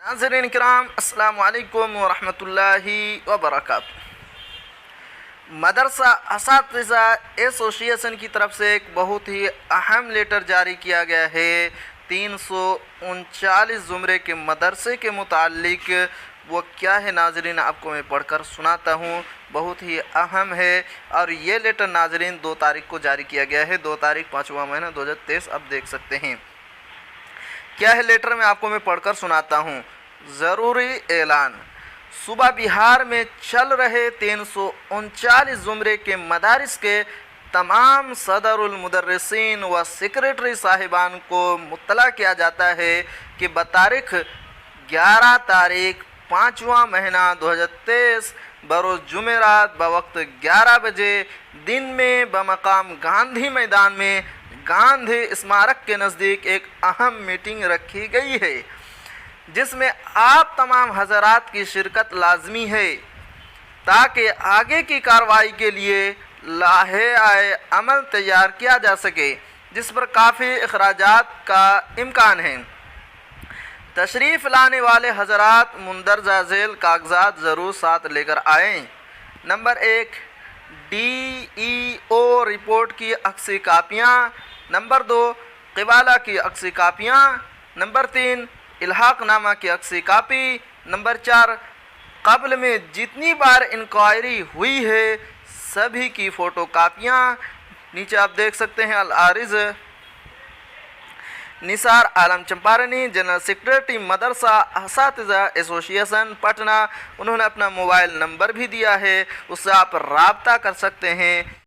नाज़रीन किराम अस्सलाम वालेकुम वरहमतुल्लाहि वबरकातुहू। मदरसा असातिज़ा एसोसिएशन की तरफ से एक बहुत ही अहम लेटर जारी किया गया है 339 ज़ुमरे के मदरसे के मुताल्लिक। वो क्या है नाज़रीन, आपको मैं पढ़कर सुनाता हूँ, बहुत ही अहम है। और ये लेटर नाज़रीन 2 तारीख को जारी किया गया है, 2 तारीख 5वां महीना 2023। अब देख सकते हैं क्या है लेटर में, आपको मैं पढ़कर सुनाता हूँ। ज़रूरी ऐलान, सूबा बिहार में चल रहे 339 ज़ुमरे के मदारिस के तमाम सदरुल मुदर्रिसीन व सेक्रेटरी साहिबान को मुत्तला किया जाता है कि बतारीख 11 तारीख 5वां महीना 2023 बरोज़ जुमेरात बवक्त 11 बजे दिन में बमकाम गांधी मैदान में गांधी स्मारक के नज़दीक एक अहम मीटिंग रखी गई है, जिसमें आप तमाम हज़रात की शिरकत लाजमी है ताकि आगे की कार्रवाई के लिए लाहे आए अमल तैयार किया जा सके, जिस पर काफ़ी अखराजात का इम्कान है। तशरीफ़ लाने वाले हज़रात मुंदरजा झेल कागज़ात ज़रूर साथ लेकर आएँ। नंबर 1, DEO रिपोर्ट की अक्सी कापियाँ। नंबर 2, क़िबाला की अक्सी कापियाँ। नंबर 3, इल्हाक़नामा की अक्सी कापी। नंबर 4, क़ब्ल में जितनी बार इंक्वायरी हुई है सभी की फ़ोटो कापियाँ। नीचे आप देख सकते हैं अल-आरिज़ निसार आलम चंपारनी, जनरल सेक्रेटरी मदरसा असातिज़ा एसोसिएशन पटना। उन्होंने अपना मोबाइल नंबर भी दिया है, उससे आप राब्ता कर सकते हैं।